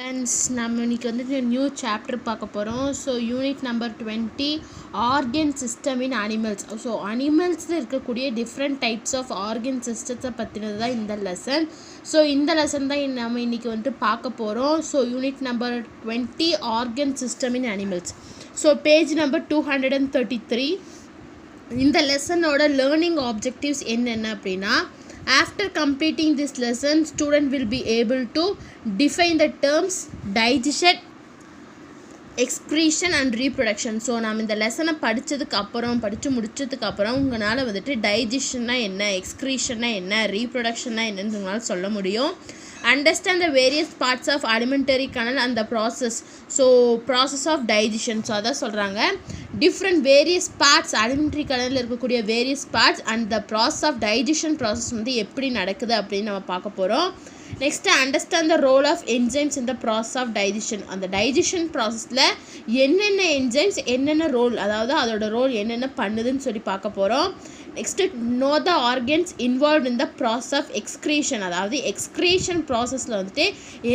Friends, நம்ம இன்றைக்கி வந்துட்டு நியூ சாப்டர் பார்க்க போகிறோம். So unit number 20 organ system in animals. So அனிமல்ஸில் இருக்கக்கூடிய டிஃப்ரெண்ட் டைப்ஸ் ஆஃப் ஆர்கன் சிஸ்டத்தை பற்றினது தான் இந்த லெசன். ஸோ இந்த லெசன் தான் நம்ம இன்றைக்கி வந்துட்டு பார்க்க போகிறோம். So unit number 20 organ system in animals. So page number 233. இந்த லெசனோட லேர்னிங் ஆப்ஜெக்டிவ்ஸ் என்னென்ன அப்படின்னா, after completing this lesson student will be able to define the terms digestion, excretion and reproduction. So நம்ம இந்த லெசனை படித்து முடிச்சதுக்கப்புறம் உங்களால் வந்துட்டு டைஜஷன்னா என்ன, எக்ஸ்க்ரீஷன்னா என்ன, ரீப்ரொடக்ஷன்னா என்னன்னு உங்களால் சொல்ல முடியும். Understand the various parts of alimentary canal and the process. So process of digestion. So அதான் சொல்கிறாங்க, different various parts alimentary canal இருக்கக்கூடிய various parts and the process of digestion process வந்து எப்படி நடக்குது அப்படின்னு நம்ம பார்க்க போகிறோம். Next understand the role of enzymes in the process of digestion. அந்த டைஜஷன் ப்ராசஸில் என்னென்ன என்சைம்ஸ் என்னென்ன ரோல், அதாவது அதோட ரோல் என்னென்ன பண்ணுதுன்னு சொல்லி பார்க்க போகிறோம். Next know the organs involve in the process of excretion. அதாவது எக்ஸ்க்ரீஷன் ப்ராசஸில் வந்துட்டு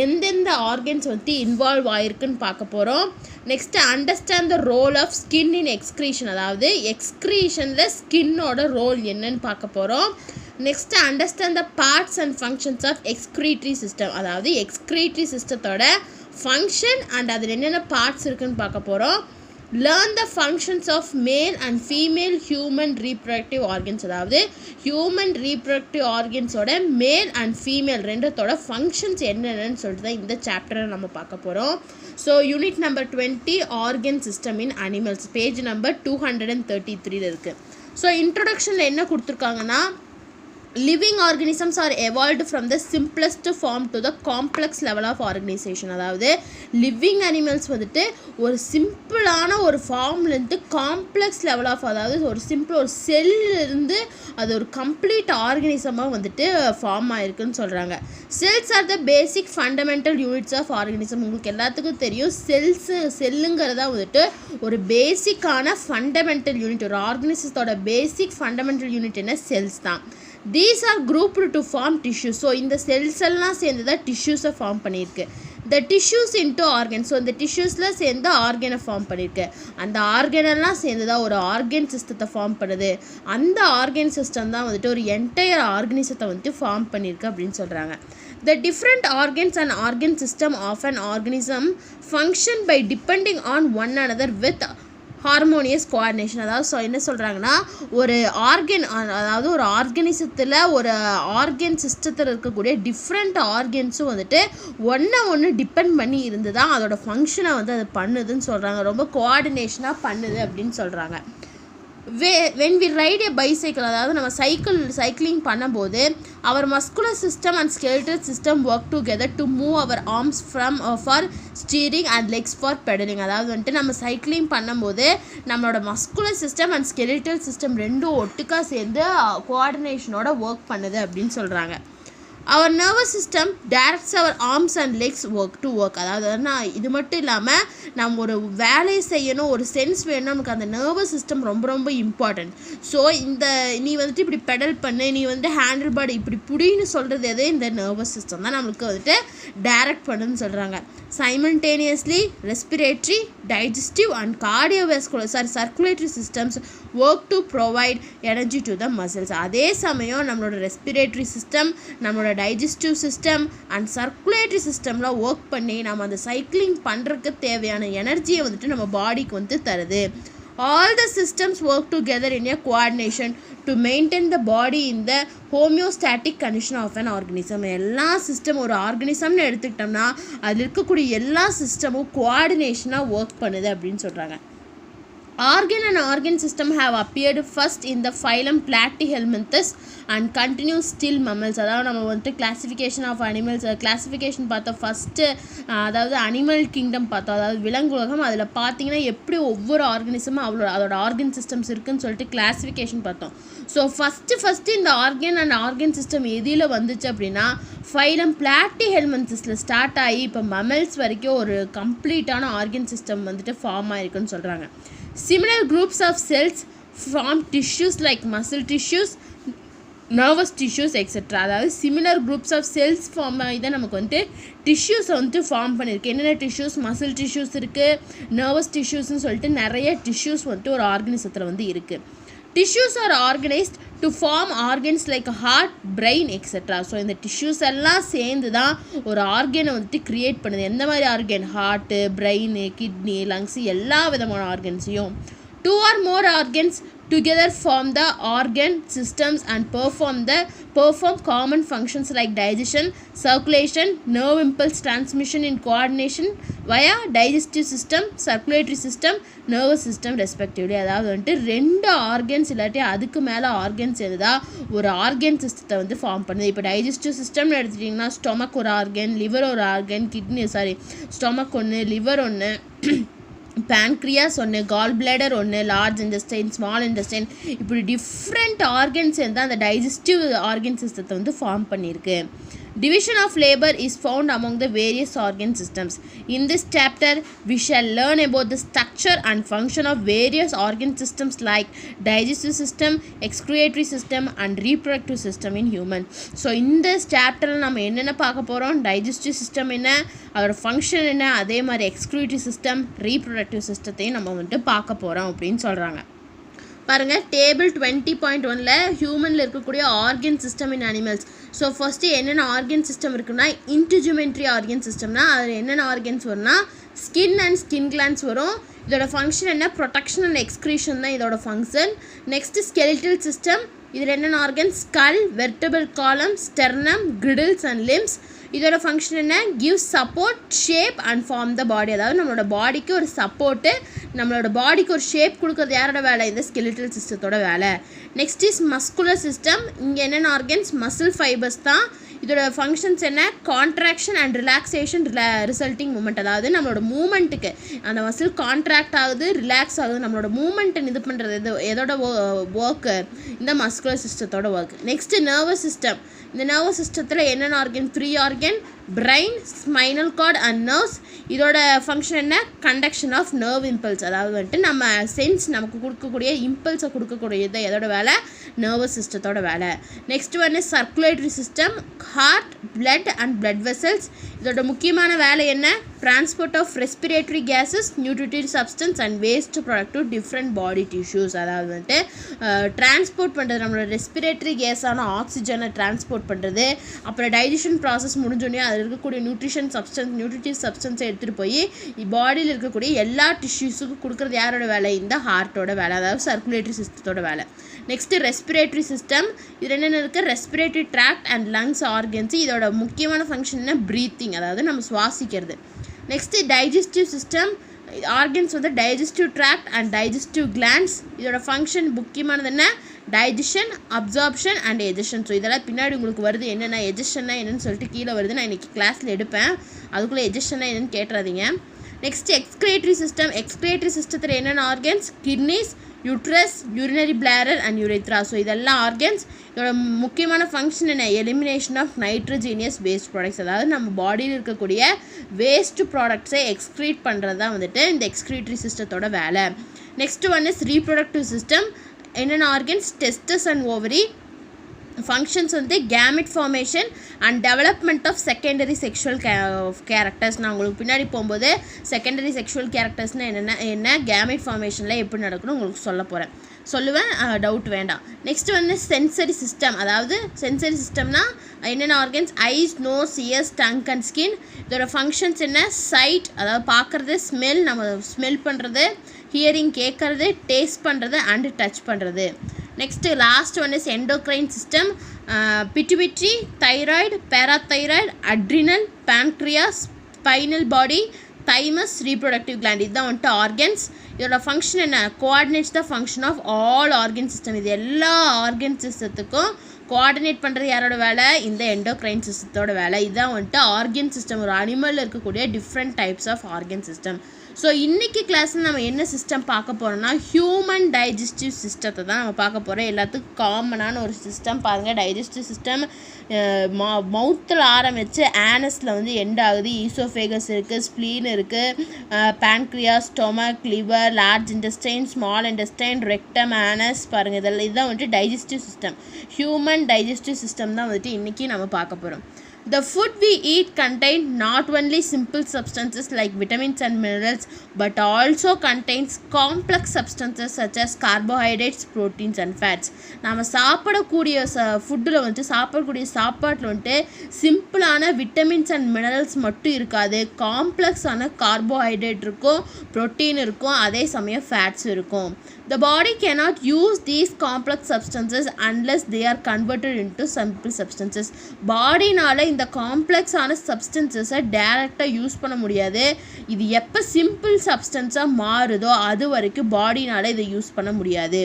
எந்தெந்த ஆர்கன்ஸ் வந்து இன்வால்வ் ஆகிருக்குன்னு பார்க்க போகிறோம். Next understand the role of skin in excretion. அதாவது எக்ஸ்க்ரீஷனில் ஸ்கின்னோட ரோல் என்னன்னு பார்க்க போகிறோம். Next understand the parts and functions of excretory system. அதாவது எக்ஸ்க்ரீட்டரி சிஸ்டத்தோட ஃபங்க்ஷன் அண்ட் அதில் என்னென்ன பார்ட்ஸ் இருக்குதுன்னு பார்க்க போகிறோம். Learn the functions of male and female human reproductive organs. அதாவது ஹியூமன் ரீப்ரொடக்டிவ் ஆர்கன்ஸோட மேல் அண்ட் ஃபீமேல் ரெண்டத்தோட ஃபங்க்ஷன்ஸ் என்னென்னு சொல்லிட்டு தான் இந்த சாப்டரை நம்ம பார்க்க போகிறோம். So unit number 20 organ system in animals, page number 233 இருக்குது. ஸோ இன்ட்ரொடக்ஷனில் என்ன கொடுத்துருக்காங்கன்னா, living organisms are evolved from the simplest form to the complex level of organization. அதாவது லிவிங் அனிமல்ஸ் வந்துட்டு ஒரு சிம்பிளான ஒரு ஃபார்ம்லேருந்து காம்ப்ளெக்ஸ் லெவல் ஆஃப், அதாவது ஒரு சிம்பிள் ஒரு செல்லிருந்து அது ஒரு கம்ப்ளீட் ஆர்கனிசமாக வந்துட்டு ஃபார்ம் ஆகிருக்குன்னு சொல்கிறாங்க. Cells are the basic fundamental units of organism. உங்களுக்கு எல்லாத்துக்கும் தெரியும், செல்லுங்கிறதா வந்துட்டு ஒரு பேசிக்கான ஃபண்டமெண்டல் யூனிட். ஒரு ஆர்கனிசத்தோட பேசிக் ஃபண்டமெண்டல் யூனிட் என்ன, செல்ஸ் தான். These are grouped to form tissues. So இந்த செல்ஸ் எல்லாம் சேர்ந்து தான் டிஷ்யூஸை ஃபார்ம் பண்ணியிருக்கு. the tissues into organs. So இந்த டிஷ்யூஸில் சேர்ந்து ஆர்கனை ஃபார்ம் பண்ணியிருக்கு. அந்த ஆர்கனெல்லாம் சேர்ந்து தான் ஒரு ஆர்கன் சிஸ்டத்தை ஃபார்ம் பண்ணுது. அந்த ஆர்கன் சிஸ்டம் தான் வந்துட்டு ஒரு என்டையர் ஆர்கனிசத்தை வந்துட்டு ஃபார்ம் பண்ணியிருக்கு அப்படின்னு சொல்கிறாங்க. The different organs and organ system of an organism function by depending on one another with harmonious coordination. அதாவது என்ன சொல்கிறாங்கன்னா, ஒரு ஆர்கன், அதாவது ஒரு ஆர்கனிசத்தில் ஒரு ஆர்கன் சிஸ்டத்தில் இருக்கக்கூடிய டிஃப்ரெண்ட் ஆர்கன்ஸும் வந்துட்டு ஒன்று டிபெண்ட் பண்ணி இருந்து தான் அதோட ஃபங்க்ஷனை வந்து அது பண்ணுதுன்னு சொல்கிறாங்க. ரொம்ப கோஆர்டினேஷனாக பண்ணுது அப்படின்னு சொல்கிறாங்க. when we ride a bicycle, அதாவது நம்ம சைக்கிளிங் பண்ணும்போது our muscular system and skeletal system work together to move our arms for steering and legs for pedaling. அதாவது வந்துட்டு நம்ம சைக்கிளிங் பண்ணும்போது நம்மளோட muscular system and skeletal system ரெண்டும் ஒட்டுக்காக சேர்ந்து கோஆர்டினேஷனோட ஒர்க் பண்ணுது அப்படின்னு சொல்கிறாங்க. our nervous system directs our arms and legs to work. அதாவது இது மட்டும் இல்லாமல் நம்ம ஒரு வேலையை செய்யணும், ஒரு சென்ஸ் வேணும், நமக்கு அந்த நர்வஸ் சிஸ்டம் ரொம்ப ரொம்ப இம்பார்ட்டன்ட். ஸோ இந்த நீ வந்துட்டு இப்படி பெடல் பண்ணு, நீ வந்துட்டு ஹேண்டில் பாடி இப்படி புடின்னு சொல்கிறது எதே இந்த நர்வஸ் சிஸ்டம் தான் நம்மளுக்கு வந்துட்டு டைரக்ட் பண்ணுன்னு சொல்கிறாங்க. Simultaneously respiratory, digestive and circulatory systems work to provide energy to the muscles. அதே சமயம் நம்மளோட ரெஸ்பிரேட்டரி சிஸ்டம், நம்மளோட டைஜஸ்டிவ் சிஸ்டம் அண்ட் சர்க்குலேட்டரி சிஸ்டம்லாம் ஒர்க் பண்ணி நம்ம அந்த சைக்கிளிங் பண்ணுறதுக்கு தேவையான எனர்ஜியை வந்துட்டு நம்ம பாடிக்கு வந்து தருது. All the systems work together in a coordination to maintain the body in the homeostatic condition of an organism. எல்லா சிஸ்டம், ஒரு ஆர்கனிசம்னு எடுத்துக்கிட்டோம்னா அதில் இருக்கக்கூடிய எல்லா சிஸ்டமும் கோஆர்டினேஷனாக ஒர்க் பண்ணுது அப்படின்னு சொல்கிறாங்க. Organ and organ system have appeared first in the phylum Platyhelminthes and continues still mammals. அதாவது நம்ம வந்துட்டு கிளாசிஃபிகேஷன் ஆஃப் அனிமல்ஸ் கிளாசிஃபிகேஷன் பார்த்தோம் ஃபஸ்ட்டு. அதாவது அனிமல் கிங்டம் பார்த்தோம், அதாவது விலங்குலகம். அதில் பார்த்தீங்கன்னா எப்படி ஒவ்வொரு ஆர்கனிசமும் அதோட ஆர்கன் சிஸ்டம்ஸ் இருக்குதுன்னு சொல்லிட்டு கிளாசிஃபிகேஷன் பார்த்தோம். ஸோ ஃபஸ்ட்டு இந்த ஆர்கன் அண்ட் ஆர்கன் சிஸ்டம் எதில் வந்துச்சு அப்படின்னா, ஃபைலம் பிளாட்டிஹெல்மின்தஸில் ஸ்டார்ட் ஆகி இப்போ மம்மல்ஸ் வரைக்கும் ஒரு கம்ப்ளீட்டான ஆர்கன் சிஸ்டம் வந்துட்டு ஃபார்ம் ஆகிருக்குன்னு சொல்கிறாங்க. Similar groups of cells form tissues like muscle tissues, nervous tissues etcetera. அதாவது similar groups of cells form ஆகி தான் நமக்கு வந்துட்டு டிஷ்யூஸை வந்துட்டு ஃபார்ம் பண்ணியிருக்கு. என்னென்ன டிஷ்யூஸ்? மசில் டிஷ்யூஸ் இருக்குது, நர்வஸ் டிஷ்யூஸ்ன்னு சொல்லிட்டு நிறைய டிஷ்யூஸ் வந்துட்டு ஒரு ஆர்கனிசத்தில் வந்து இருக்குது. Tissues are organised to form organs like heart, brain etcetera. So இந்த டிஷ்யூஸ் எல்லாம் சேர்ந்து தான் ஒரு ஆர்கனை வந்துட்டு க்ரியேட் பண்ணுது. எந்த மாதிரி organ? Heart, brain, kidney, lungs, எல்லா விதமான ஆர்கன்ஸையும். 2 or more organs together form the organ systems and perform common functions like digestion, circulation, nerve impulse transmission in coordination via digestive system, circulatory system, nervous system respectively. அதாவது வந்துட்டு 2 organs இல்லாட்டி அதுக்கு மேலே organs எதுதா ஒரு organ சிஸ்டத்தை வந்து form பண்ணுது. இப்போ டைஜஸ்டிவ் சிஸ்டம்னு எடுத்துட்டிங்கன்னா ஸ்டொமக் ஒரு ஆர்கன், லிவர் ஒரு ஆர்கன், ஸ்டொமக் ஒன்று, லிவர் ஒன்று, பேன்க்ரியாஸ் ஒன்று, கால் பிளேடர் ஒன்று, லார்ஜ் இன்டெஸ்டைன், ஸ்மால் இன்டெஸ்டைன், இப்படி டிஃப்ரெண்ட் ஆர்கன்ஸ் வந்து அந்த டைஜஸ்டிவ் ஆர்கன் சிஸ்டத்தை வந்து ஃபார்ம் பண்ணியிருக்கு. Division of labor is found among the various organ systems. In this chapter, we shall learn about the structure and function of various organ systems like digestive system, excretory system and reproductive system in human. So, in this chapter, நம்ம என்னென்ன பார்க்க போகிறோம்? digestive system என்ன, அதோட function என்ன, அதே மாதிரி excretory system, reproductive சிஸ்டத்தையும் நம்ம வந்துட்டு பார்க்க போகிறோம் அப்படின்னு சொல்கிறாங்க. பாருங்கள், டேபிள் 20.1ல் ஹியூமனில் இருக்கக்கூடிய organ system in animals. So first என்னென்ன ஆர்கன் சிஸ்டம் இருக்குன்னா, இன்டிஜுமெண்ட்ரி ஆர்கன் சிஸ்டம்னா அதில் என்னென்ன ஆர்கன்ஸ் வரும்னா ஸ்கின் அண்ட் ஸ்கின் கிளான்ஸ் வரும். இதோட ஃபங்க்ஷன் என்ன? ப்ரொடெக்ஷன் அண்ட் எக்ஸ்க்ரீஷன் தான் இதோட ஃபங்க்ஷன். Next skeletal system. இதில் என்னென்ன organ? Skull, vertebral column, sternum, girdles and limbs. இதோட ஃபங்க்ஷன் என்ன? Give support, shape and form the body. அதாவது நம்மளோட பாடிக்கு ஒரு சப்போர்ட்டு, நம்மளோட பாடிக்கு ஒரு ஷேப் கொடுக்குறது யாரோட வேலை? இந்த ஸ்கெலிட்டல் சிஸ்டத்தோட வேலை. Next is muscular system. இங்கே என்னென்ன ஆர்கன்ஸ்? மசில் ஃபைபர்ஸ் தான். இதோட ஃபங்க்ஷன்ஸ் என்ன? Contraction and relaxation resulting movement. அதாவது நம்மளோட மூமெண்ட்டுக்கு அந்த மசில் கான்ட்ராக்ட் ஆகுது, ரிலாக்ஸ் ஆகுது, நம்மளோட மூமெண்ட்டை இது பண்ணுறது எதோட ஒர்க்கு? இந்த மஸ்குலர் சிஸ்டத்தோட ஒர்க். Next nervous system. இந்த நர்வஸ் சிஸ்டத்தில் என்னென்ன organ? 3 organ: brain, spinal cord and nerves. இதோட ஃபங்க்ஷன் என்ன? Conduction of nerve impulse. அதாவது வந்துட்டு நம்ம சென்ஸ் நமக்கு கொடுக்கக்கூடிய இம்பல்ஸை கொடுக்கக்கூடியது எதோட வேலை? நர்வஸ் சிஸ்டத்தோட வேலை. நெக்ஸ்ட் வந்து circulatory system, heart, blood and blood vessels. இதோட முக்கியமான வேலை என்ன? Transport of respiratory gases, nutritive substance and waste product to different body tissues. அதாவது வந்துட்டு டிரான்ஸ்போர்ட் பண்ணுறது, நம்மளோட ரெஸ்பிரேட்டரி கேஸான ஆக்சிஜனை டிரான்ஸ்போர்ட் பண்ணுறது. அப்புறம் டைஜஷன் ப்ராசஸ் முடிஞ்சோடனே அதில் இருக்கக்கூடிய நியூட்ரிட்டிவ் சப்ஸ்டன்ஸை எடுத்துகிட்டு போய் பாடியில் இருக்கக்கூடிய எல்லா டிஷ்யூஸுக்கும் கொடுக்குறது யாரோட வேலை? இந்த ஹார்ட்டோட வேலை, அதாவது சர்க்குலேட்டரி சிஸ்டத்தோட வேலை. Next respiratory system. இதில் என்னென்ன இருக்குது? Respiratory tract and lungs organs. இதோட முக்கியமான ஃபங்க்ஷன் என்ன? ப்ரீத்திங், அதாவது நம்ம சுவாசிக்கிறது. Next digestive system. ஆர்கன்ஸ் வந்து digestive tract and digestive glands. இதோட ஃபங்க்ஷன் முக்கியமானது என்ன? Digestion, absorption and egestion. So இதெல்லாம் பின்னாடி உங்களுக்கு வருது. என்னென்ன எஜஷன்னா என்னென்னு சொல்லிட்டு கீழே வருது. நான் இன்றைக்கி கிளாஸில் எடுப்பேன், அதுக்குள்ளே எஜஷன்னா என்னென்னு கேட்டுறாதீங்க. Next எக்ஸ்க்ரேட்டரி system. எக்ஸ்க்ரேட்டரி சிஸ்டத்தில் என்னென்ன organs? Kidneys, uterus, urinary bladder and urethra. So இதெல்லாம் ஆர்கன்ஸ். இதோட முக்கியமான ஃபங்க்ஷன் என்ன? Elimination of nitrogenous waste products. அதாவது நம்ம பாடியில் இருக்கக்கூடிய வேஸ்ட் ப்ராடக்ட்ஸை எக்ஸ்க்ரீட் பண்ணுறது தான் வந்துட்டு இந்த எக்ஸ்க்ரீட்டரி சிஸ்டத்தோட வேலை. Next one is reproductive system. என்னென்ன organs? Testes and ovary. Functions வந்து gamete formation and development of secondary sexual characters. நான் உங்களுக்கு பின்னாடி போகும்போது செகண்டரி செக்ஷுவல் கேரக்டர்ஸ்னால் என்ன கேமெட் ஃபார்மேஷனில் எப்படி நடக்கணும் உங்களுக்கு சொல்லுவேன், டவுட் வேண்டாம். நெக்ஸ்ட் வந்து சென்சரி சிஸ்டம். அதாவது சென்சரி சிஸ்டம்னா என்னென்ன organs? Eyes, nose, ears, tongue and skin. இதோட ஃபங்க்ஷன்ஸ் என்ன? சைட், அதாவது பார்க்குறது, ஸ்மெல், நம்ம ஸ்மெல் பண்ணுறது, ஹியரிங், கேட்குறது, டேஸ்ட் பண்ணுறது அண்டு டச் பண்ணுறது. Next last one is endocrine system. Pituitary, thyroid, parathyroid, adrenal, pancreas, spinal body, thymus, reproductive gland. இதுதான் வந்துட்டு ஆர்கன்ஸ். இதோட ஃபங்க்ஷன் என்ன? Coordinates the function of all organ system. இது எல்லா ஆர்கன் சிஸ்டத்துக்கும் கோஆர்டினேட் பண்ணுறது யாரோட வேலை? இந்த எண்டோக்ரைன் சிஸ்டத்தோட வேலை. இதுதான் வந்துட்டு ஆர்கன் சிஸ்டம். ஒரு அனிமலில் இருக்கக்கூடிய different types of organ system. So இன்றைக்கி கிளாஸில் நம்ம என்ன சிஸ்டம் பார்க்க போகிறோம்னா ஹியூமன் டைஜஸ்டிவ் சிஸ்டத்தை தான் நம்ம பார்க்க போகிறோம். எல்லாத்துக்கும் காமனான ஒரு சிஸ்டம் பாருங்கள். டைஜஸ்டிவ் சிஸ்டம் மவுத்தில் ஆரம்பித்து ஆனஸில் வந்து எண்ட் ஆகுது. ஈசோஃபேகஸ் இருக்குது, ஸ்ப்ளீன் இருக்குது, pancreas, stomach, liver, large intestine, small intestine, rectum, anus பாருங்கள். இதுதான் வந்துட்டு digestive system. Human digestive system தான் வந்துட்டு இன்றைக்கி நம்ம பார்க்க போகிறோம். The food we eat contains not only simple substances like vitamins and minerals but also contains complex substances such as carbohydrates, proteins and fats. நாம சாப்பிடக்கூடிய ஃபுட்டில் வந்துட்டு சாப்பிடக்கூடிய சாப்பாட்டில் வந்துட்டு சிம்பிளான விட்டமின்ஸ் அண்ட் மினரல்ஸ் மட்டும் இருக்காது. காம்ப்ளெக்ஸான கார்போஹைட்ரேட் இருக்கும், ப்ரோட்டீன் இருக்கும், அதே சமயம் ஃபேட்ஸ் இருக்கும். The body cannot use these complex substances unless they are converted into simple substances. பாடினால் இந்த காம்ப்ளெக்ஸான சப்ஸ்டன்சஸை டேரெக்டாக யூஸ் பண்ண முடியாது. இது எப்போ சிம்பிள் சப்ஸ்டன்ஸாக மாறுதோ அது வரைக்கும் பாடினால் இதை யூஸ் பண்ண முடியாது.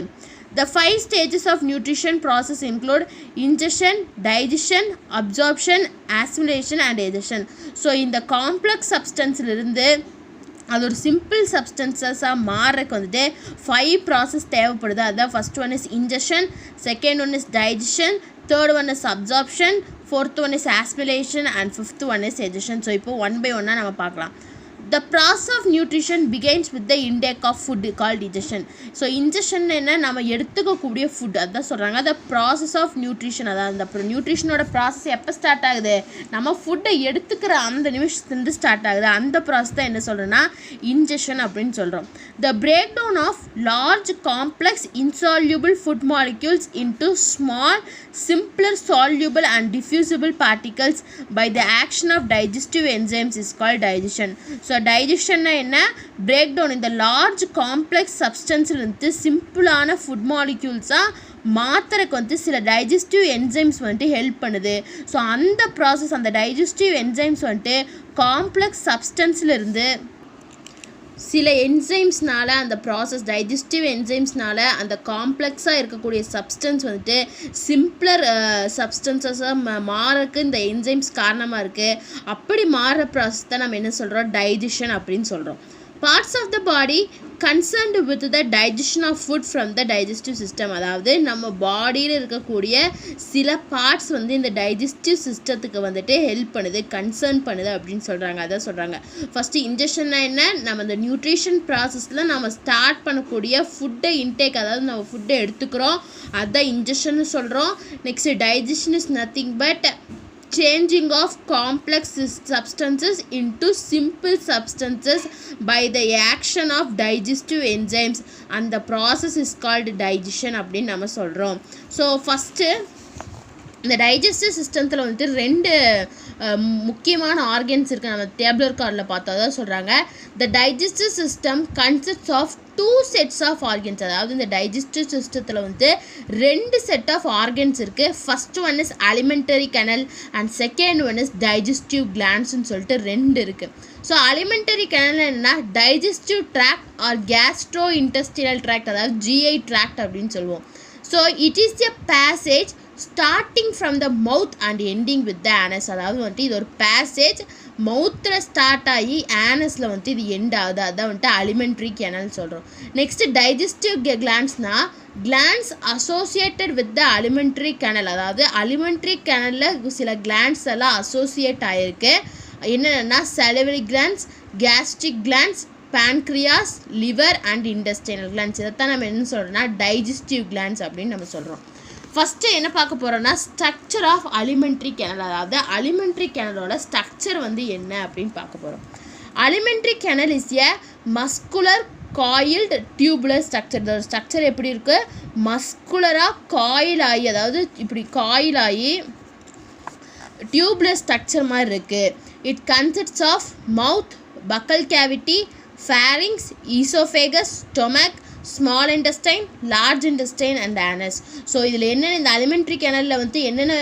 The 5 stages of nutrition process include ingestion, digestion, absorption, assimilation and digestion. So இந்த காம்ப்ளெக்ஸ் சப்ஸ்டன்ஸிலிருந்து அது ஒரு சிம்பிள் சப்ஸ்டன்சஸாக மாறுறதுக்கு வந்துட்டு 5 ப்ராசஸ் தேவைப்படுது. அதுதான் first one is ingestion, second one is digestion, third one is absorption, fourth one is assimilation and fifth one is egestion. So இப்போ one by ஒன்னாக நம்ம பார்க்கலாம். The process of nutrition begins with the intake of food called digestion. So injection என்ன, நம்ம எடுத்துக்கக்கூடிய food அதுதான் சொல்கிறாங்க. the process of nutrition, அதாவது அந்த நியூட்ரிஷனோட ப்ராசஸ் எப்போ ஸ்டார்ட் ஆகுது, நம்ம ஃபுட்டை எடுத்துக்கிற அந்த நிமிஷத்துலேருந்து ஸ்டார்ட் ஆகுது. அந்த ப்ராசஸ் தான் என்ன சொல்கிறோன்னா இன்ஜெக்ஷன் அப்படின்னு சொல்கிறோம். the breakdown of large complex insoluble food molecules into small simpler soluble and diffusible particles by the action of digestive enzymes is called digestion. So டைஜஷன்னா என்ன, பிரேக் டவுன் இந்த லார்ஜ் காம்ப்ளெக்ஸ் சப்ஸ்டன்ஸ்லேருந்து சிம்பிளான ஃபுட் மாலிக்யூல்ஸாக மாத்திரைக்கு வந்து சில டைஜஸ்டிவ் என்சைம்ஸ் வந்துட்டு ஹெல்ப் பண்ணுது. ஸோ அந்த ப்ராசஸ், அந்த டைஜஸ்டிவ் என்சைம்ஸ் வந்துட்டு காம்ப்ளெக்ஸ் சப்ஸ்டன்ஸ்லேருந்து சில என்சைம்ஸ்னால் அந்த ப்ராசஸ் டைஜஸ்டிவ் என்சைம்ஸ்னால் அந்த காம்ப்ளெக்ஸாக இருக்கக்கூடிய சப்ஸ்டன்ஸ் வந்துட்டு சிம்பிளர் சப்ஸ்டன்சஸாக மாறக்கு இந்த என்சைம்ஸ் காரணமாக இருக்குது. அப்படி மாறுற ப்ராசஸ் தான் நம்ம என்ன சொல்கிறோம், டைஜஷன் அப்படின்னு சொல்கிறோம். Parts of the body concerned with the digestion of food from the digestive system. அதாவது நம்ம பாடியில் இருக்கக்கூடிய சில பார்ட்ஸ் வந்து இந்த டைஜஸ்டிவ் சிஸ்டத்துக்கு வந்துட்டு ஹெல்ப் பண்ணுது, கன்சர்ன் பண்ணுது அப்படின்னு சொல்கிறாங்க. அதான் சொல்கிறாங்க. ஃபஸ்ட்டு இன்ஜெக்ஷன்னா என்ன, நம்ம இந்த நியூட்ரிஷன் ப்ராசஸில் நம்ம ஸ்டார்ட் பண்ணக்கூடிய ஃபுட்டை இன்டேக், அதாவது நம்ம ஃபுட்டை எடுத்துக்கிறோம், அதுதான் இன்ஜெக்ஷன்னு சொல்கிறோம். Next digestion is nothing but changing of complex substances into simple substances by the action of digestive enzymes, and the process is called digestion அப்படின்னு நம்ம சொல்கிறோம். ஸோ ஃபஸ்ட்டு இந்த டைஜஸ்டிவ் சிஸ்டத்தில் வந்துட்டு 2 முக்கியமான ஆர்கன்ஸ் இருக்குது. நம்ம டேப்லர் கார்டில் பார்த்தா தான் சொல்கிறாங்க. The digestive system consists of 2 sets of organs. அதாவது இந்த டைஜஸ்டிவ் சிஸ்டத்தில் வந்து 2 set of organs இருக்குது. First one is alimentary canal and second one is digestive கிளாண்ட்ஸ்ன்னு சொல்லிட்டு 2 இருக்குது. ஸோ அலிமெண்டரி கனல் என்னன்னா digestive tract or gastro intestinal tract, அதாவது GI ட்ராக்ட் அப்படின்னு சொல்லுவோம். So it is a passage starting from the mouth and ending with the anus. அதாவது வந்துட்டு இது ஒரு பேசேஜ், மவுத்தில் ஸ்டார்ட் ஆகி ஆனஸில் வந்துட்டு இது எண்ட் ஆகுது. அதான் வந்துட்டு அலிமெண்ட்ரி கேனல் சொல்கிறோம். நெக்ஸ்ட்டு டைஜஸ்டிவ் கிளாண்ட்ஸ்னால் glands associated with the alimentary canal. அதாவது அலிமெண்ட்ரி கேனலில் சில கிளாண்ட்ஸ் எல்லாம் அசோசியேட் ஆகிருக்கு. என்னென்னா salivary glands, gastric glands, pancreas, liver and intestinal glands. இதைத்தான் நம்ம என்ன சொல்கிறோம்னா டைஜஸ்டிவ் கிளாண்ட்ஸ் அப்படின்னு நம்ம சொல்கிறோம். ஃபஸ்ட்டு என்ன பார்க்க போகிறோன்னா ஸ்ட்ரக்சர் ஆஃப் அலிமெண்ட்ரி கேனல். அதாவது அலிமெண்ட்ரி கேனலோட ஸ்ட்ரக்சர் வந்து என்ன அப்படின்னு பார்க்க போகிறோம். Alimentary canal is a muscular coiled tubular structure. இதோட ஸ்ட்ரக்சர் எப்படி இருக்குது, மஸ்குலராக காயில் ஆகி, அதாவது இப்படி காயில் ஆகி டியூப்லெஸ் ஸ்ட்ரக்சர் மாதிரி இருக்குது. It consists of mouth, buccal cavity, pharynx, oesophagus, stomach, small intestine, large intestine and anus. So இதில் என்னென்ன இந்த அலிமெண்ட்ரி கேனலில் வந்து என்னென்ன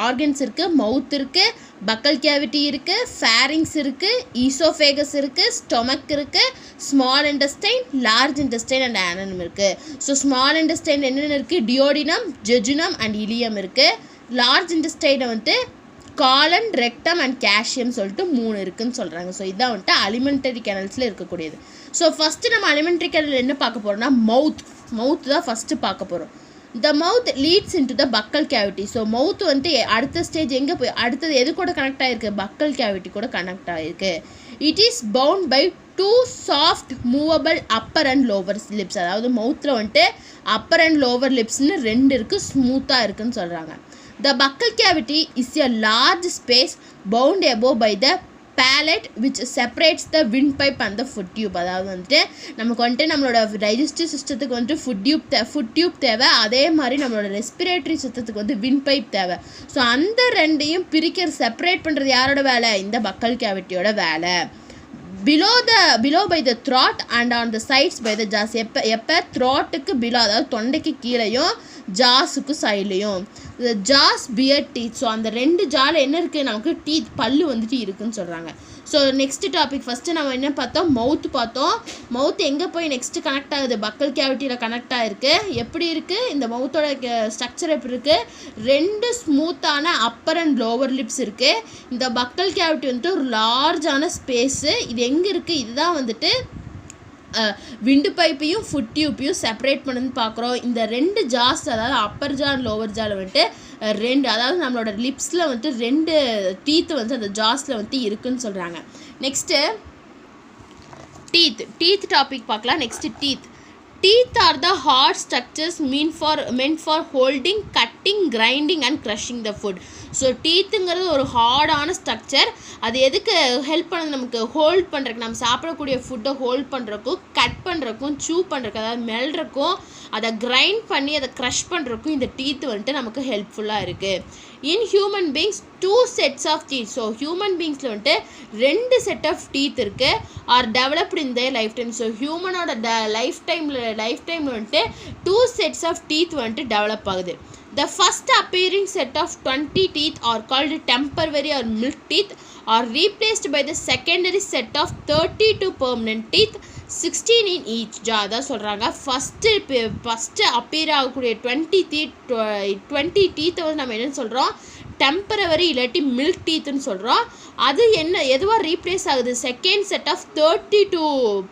ஆர்கன்ஸ் இருக்குது, மவுத் இருக்குது, பக்கல் கேவிட்டி இருக்குது, ஃபேரிங்ஸ் இருக்குது, ஈசோஃபேகஸ் இருக்குது, ஸ்டொமக் இருக்குது, small intestine, large intestine and anus இருக்குது. ஸோ ஸ்மால் இன்டெஸ்டைன் என்னென்ன இருக்குது, டியோடினம், ஜெஜுனம் அண்ட் இலியம் இருக்குது. லார்ஜ் இன்டெஸ்டைனை வந்துட்டு காலன், ரெக்டம் அண்ட் கேஷியம் சொல்லிட்டு 3 இருக்குன்னு சொல்கிறாங்க. ஸோ இதான் வந்துட்டு அலிமெண்டரி கேனல்ஸில் இருக்கக்கூடியது. ஸோ ஃபஸ்ட்டு நம்ம அலிமெண்டரி கேனல் என்ன பார்க்க போகிறோம்னா மவுத் தான் ஃபஸ்ட்டு பார்க்க போகிறோம். The mouth leads into the buccal cavity. So mouth வந்துட்டு அடுத்த ஸ்டேஜ் எங்கே போய் அடுத்தது எது கூட கனெக்ட் ஆகிருக்கு? பக்கல் கேவிட்டி கூட கனெக்ட் ஆகிருக்கு. It is bound by 2 soft movable upper and lower lips. அதாவது மவுத்தில் வந்துட்டு அப்பர் அண்ட் லோவர் லிப்ஸ்னு 2 இருக்குது, ஸ்மூத்தாக இருக்குன்னு சொல்கிறாங்க. The buccal cavity is a large space bound above by the palate which separates the windpipe and the food tube. அதாவது வந்துட்டு நமக்கு வந்துட்டு நம்மளோட டைஜஸ்டிவ் சிஸ்டத்துக்கு வந்துட்டு ஃபுட் டியூப் தேவை, அதே மாதிரி நம்மளோட ரெஸ்பிரேட்டரி சிஸ்டத்துக்கு வந்து விண்ட்பைப் தேவை. ஸோ அந்த 2ஐயும் செப்பரேட் பண்ணுறது யாரோட வேலை? இந்த பக்கல் கேவிட்டியோட வேலை. below by the throat and on the sides by the jaws. எப்போ த்ராட்டுக்கு பிலோ, அதாவது தொண்டைக்கு கீழேயும் ஜாஸுக்கு சைட்லேயும். இந்த ஜாஸ் பியர் டீத். ஸோ அந்த 2 ஜாவில் என்ன இருக்குது? நமக்கு டீத் பல்லு வந்துட்டு இருக்குன்னு சொல்கிறாங்க. ஸோ நெக்ஸ்ட் டாபிக் ஃபஸ்ட்டு நம்ம என்ன பார்த்தோம்? மவுத் எங்கே போய் நெக்ஸ்ட்டு கனெக்ட் ஆகுது? பக்கல் கேவிட்டியில் கனெக்ட் ஆகிருக்கு. எப்படி இருக்குது இந்த மவுத்தோட ஸ்ட்ரக்சர்? எப்படி இருக்குது? 2 ஸ்மூத்தான அப்பர் அண்ட் லோவர் லிப்ஸ் இருக்குது. இந்த பக்கல் கேவிட்டி வந்துட்டு ஒரு லார்ஜான ஸ்பேஸு. இது எங்கே இருக்குது? இதுதான் வந்துட்டு விண்டு பைப்பையும் ஃபுட் டியூப்பையும் செப்பரேட் பண்ணுன்னு பார்க்குறோம். இந்த 2 ஜாஸ், அதாவது அப்பர் ஜா அண்ட் லோவர் ஜாவில் வந்துட்டு 2, அதாவது நம்மளோட லிப்ஸில் வந்துட்டு 2 டீத்து வந்து அந்த ஜாஸில் வந்துட்டு இருக்குன்னு சொல்கிறாங்க. நெக்ஸ்ட்டு டீத் டாபிக் பார்க்கலாம். Next Teeth are the hard structures meant for holding, cutting, grinding and crushing the food. So டீத்துங்கிறது ஒரு ஹார்டான ஸ்ட்ரக்சர். அது எதுக்கு ஹெல்ப் பண்ணுது? நமக்கு ஹோல்ட் பண்ணுறதுக்கு, நம்ம சாப்பிடக்கூடிய ஃபுட்டை ஹோல்ட் பண்ணுறக்கும், கட் பண்ணுறக்கும், சூ பண்ணுறக்கும், அதாவது மெல்றக்கும், அதை கிரைண்ட் பண்ணி அதை க்ரஷ் பண்ணுறக்கும் இந்த டீத்து வந்துட்டு நமக்கு ஹெல்ப்ஃபுல்லாக இருக்குது. In human beings 2 sets of teeth. So human பீங்ஸில் வந்துட்டு 2 செட் ஆஃப் டீத் இருக்குது. Are developed in their lifetime. So ஹியூமனோட லைஃப் டைமில் வந்துட்டு 2 செட்ஸ் ஆஃப் டீத் வந்துட்டு டெவலப் ஆகுது. The first appearing set of 20 teeth are called temporary or milk teeth, are replaced by the secondary set of 32 permanent teeth, 16 in each jaw. அதான் சொல்கிறாங்க first appear ஆகக்கூடிய 20 டீத்தை வந்து நம்ம என்னென்னு சொல்கிறோம்? டெம்பரவரி இல்லாட்டி மில்க் டீத்துன்னு சொல்கிறோம். அது எதுவாக ரீப்ளேஸ் ஆகுது? செகண்ட் செட் ஆஃப் 32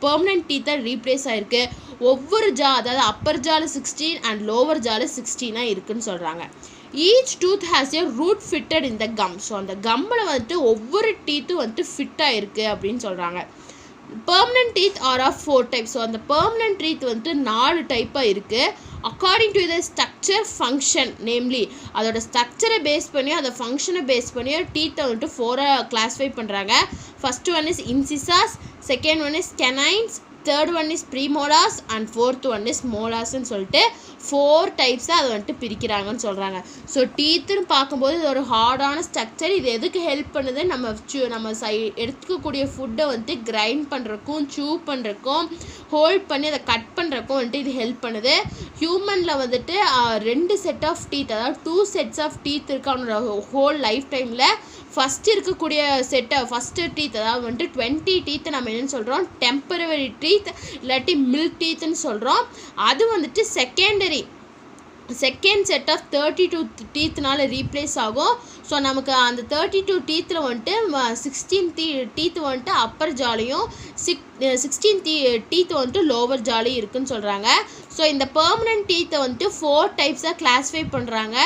பெர்மனன்ட் டீத்தை ரீப்ளேஸ் ஆகிருக்கு. ஒவ்வொரு ஜா, அதாவது அப்பர் ஜாவில் 16 அண்ட் லோவர் ஜாவில் 16 இருக்குன்னு சொல்கிறாங்க. Each tooth has a root fitted in the gum. So அந்த கம்மில் வந்துட்டு ஒவ்வொரு டீத்தும் வந்துட்டு ஃபிட்டாக இருக்குது அப்படின்னு சொல்கிறாங்க. Permanent teeth are of 4 types. So அந்த பெர்மனன்ட் டீத் வந்துட்டு 4 டைப்பாக இருக்குது. According to the structure function, namely அதோட ஸ்ட்ரக்சரை பேஸ் பண்ணியோ அதை ஃபங்க்ஷனை பேஸ் பண்ணியோ டீத்தை வந்துட்டு 4 கிளாஸிஃபை பண்ணுறாங்க. First one is incisors, second one is canines, third one is premolars and fourth one is மோலாஸ்ன்னு சொல்லிட்டு 4 டைப்ஸாக அதை வந்துட்டு பிரிக்கிறாங்கன்னு சொல்கிறாங்க. ஸோ டீத்துன்னு பார்க்கும்போது இது ஒரு ஹார்டான ஸ்ட்ரக்சர். இது எதுக்கு ஹெல்ப் பண்ணுது? நம்ம எடுத்துக்கக்கூடிய ஃபுட்டை வந்துட்டு கிரைண்ட் பண்ணுறக்கும், சூ பண்ணுறக்கும், ஹோல்ட் பண்ணி அதை கட் பண்ணுறக்கும் வந்துட்டு இது ஹெல்ப் பண்ணுது. ஹியூமனில் வந்துட்டு 2 செட் ஆஃப் டீத், அதாவது 2 செட்ஸ் ஆஃப் டீத் இருக்கு அவனோட ஹோல் லைஃப் டைமில். ஃபஸ்ட்டு இருக்கக்கூடிய ஃபஸ்ட்டு டீத், அதாவது வந்துட்டு 20 டீத்தை நம்ம என்னென்னு சொல்கிறோம்? டெம்பரவரி டீத் இல்லாட்டி மில்க் டீத்துன்னு சொல்கிறோம். அது வந்துட்டு செகண்ட் செட் ஆஃப் 32 டீத்னால ரீப்ளேஸ் ஆகும். ஸோ நமக்கு அந்த 32 டீத்தில் வந்துட்டு 16 டீத்து வந்துட்டு அப்பர் ஜாலியும் 16 டீத்து வந்துட்டு லோவர் ஜாலியும் இருக்குன்னு சொல்கிறாங்க. ஸோ இந்த பெர்மனன்ட் டீத்தை வந்துட்டு 4 டைப்ஸாக கிளாஸிஃபை பண்ணுறாங்க.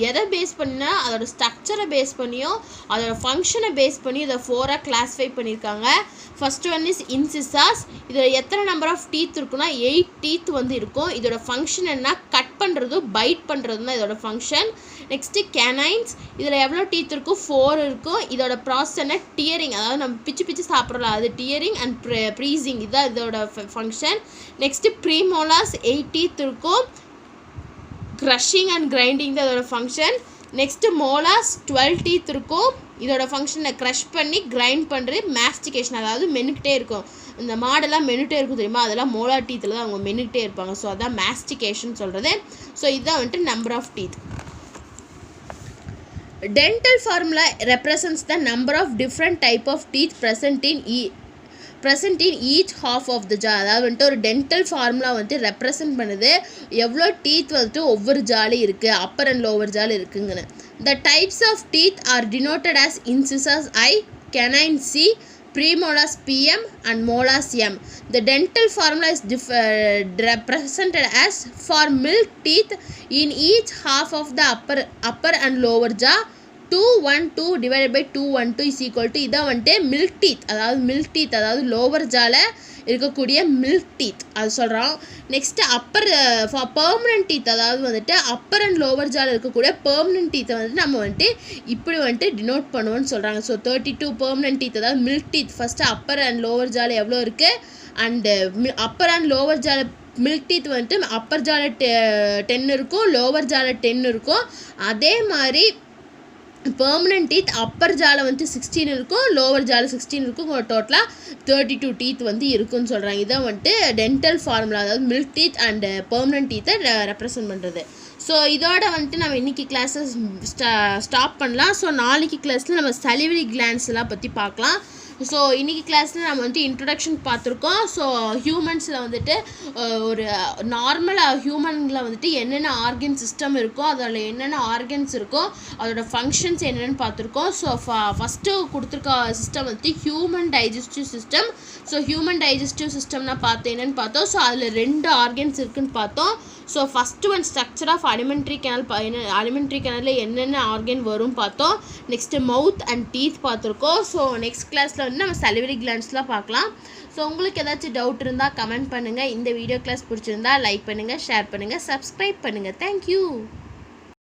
எதை பேஸ் பண்ணினா அதோட ஸ்ட்ரக்சரை பேஸ் பண்ணியும் அதோட ஃபங்க்ஷனை பேஸ் பண்ணி இதை 4ஆக கிளாஸிஃபை பண்ணியிருக்காங்க. First one is incisors. இதில் எத்தனை நம்பர் ஆஃப் டீத் இருக்குன்னா 8 டீத் வந்து இருக்கும். இதோட ஃபங்க்ஷன் என்ன? கட் பண்ணுறதும் பைட் பண்ணுறதும் தான் இதோட ஃபங்க்ஷன். Next canines. இதில் எவ்வளோ டீத் இருக்கும்? 4 இருக்கும். இதோட ப்ராசஸ் என்ன? டியரிங், அதாவது நம்ம பிச்சு சாப்பிட்றோம், அது டியரிங் அண்ட் ப்ரீசிங், இதுதான் இதோட ஃபங்க்ஷன். நெக்ஸ்ட்டு ப்ரீமோலாஸ் 8 டீத் இருக்கும். க்ரஷிங் அண்ட் கிரைண்டிங் தான் இதோட ஃபங்க்ஷன். நெக்ஸ்ட்டு மோலாஸ் 12 டீத் இருக்கும். இதோட ஃபங்க்ஷனை க்ரஷ் பண்ணி கிரைண்ட் பண்ணுறது, மேஸ்டிகேஷன், அதாவது மென்னுக்கிட்டே இருக்கும். இந்த மாடெல்லாம் மென்னுட்டே இருக்கும் தெரியுமா? அதெல்லாம் மோலார் டீத்தில் தான் அவங்க மென்னுக்கிட்டே இருப்பாங்க. ஸோ அதான் மேஸ்டிகேஷன் சொல்கிறது. ஸோ இதுதான் வந்துட்டு number of teeth. Dental formula represents the number of different type of teeth present in each half of the jaw. அதாவது வந்துட்டு ஒரு டென்டல் ஃபார்முலா வந்துட்டு ரெப்ரசன்ட் பண்ணுது எவ்வளோ டீத் வந்துட்டு ஒவ்வொரு ஜாலி இருக்குது, அப்பர் அண்ட் லோவர் ஜாலி இருக்குங்கன்னு. The types of teeth are denoted as incisors I, canine C, premolars PM and molars M. The dental formula is represented as for milk teeth in each half of the upper and lower jaw. 212 divided by 212 is equal to இதான் வந்துட்டு milk teeth, அதாவது lower ஜால இருக்கக்கூடிய milk teeth அது சொல்கிறோம். Next permanent teeth, அதாவது வந்துட்டு Appar and lower ஜால இருக்கக்கூடிய permanent டீத்தை வந்துட்டு நம்ம வந்துட்டு இப்படி வந்துட்டு டினோட் பண்ணுவோன்னு சொல்கிறாங்க. ஸோ 32 பெர்மனன்ட் டீத், அதாவது milk teeth first upper and lower ஜால எவ்வளோ இருக்குது, அண்டு அப்பர் அண்ட் லோவர் ஜால மில்க் டீத் வந்துட்டு அப்பர் ஜால 10 இருக்கும், லோவர் ஜால 10 இருக்கும். அதே மாதிரி பெர்மனன்ட் டீத் அப்பர் ஜால வந்து 16 இருக்கும், லோவர் ஜால 16 இருக்கும். டோட்டலாக 32 டீத் வந்து இருக்குன்னு சொல்கிறாங்க. இதான் வந்துட்டு டென்டல் ஃபார்முலா, அதாவது மில்க் டீத் அண்ட் பெர்மனன்ட் டீத்தை ரெப்ரசன்ட் பண்ணுறது. ஸோ இதோட வந்துட்டு நம்ம இன்றைக்கி கிளாஸஸ் ஸ்டாப் பண்ணலாம். ஸோ நாளைக்கு கிளாஸில் நம்ம சலிவரி கிளாண்ட்ஸ்லாம் பற்றி பார்க்கலாம். ஸோ இன்றைக்கி கிளாஸில் நம்ம வந்துட்டு இன்ட்ரொடக்ஷன் பார்த்துருக்கோம். ஸோ ஹியூமன்ஸில் வந்துட்டு ஒரு நார்மலாக ஹியூமனில் வந்துட்டு என்னென்ன ஆர்கன் சிஸ்டம் இருக்கோ, அதில் என்னென்ன ஆர்கன்ஸ் இருக்கோ, அதோட ஃபங்க்ஷன்ஸ் என்னென்னு பார்த்துருக்கோம். ஸோ ஃபஸ்ட்டு கொடுத்துருக்க சிஸ்டம் வந்துட்டு human digestive system. So human digestive சிஸ்டம்னா பார்த்து என்னென்னு பார்த்தோம். ஸோ அதில் 2 ஆர்கன்ஸ் இருக்குதுன்னு பார்த்தோம். So first one structure of alimentary கேனலில் என்னென்ன ஆர்கன் வரும் பார்த்தோம். நெக்ஸ்ட்டு மவுத் அண்ட் டீத் பார்த்துருக்கோம். ஸோ நெக்ஸ்ட் கிளாஸில் வந்து நம்ம சலிவரி கிளாண்ட்ஸ்லாம் பார்க்கலாம். ஸோ உங்களுக்கு ஏதாச்சும் டவுட் இருந்தால் கமெண்ட் பண்ணுங்கள். இந்த வீடியோ கிளாஸ் பிடிச்சிருந்தா லைக் பண்ணுங்கள், ஷேர் பண்ணுங்கள், சப்ஸ்கிரைப் பண்ணுங்கள். தேங்க்யூ.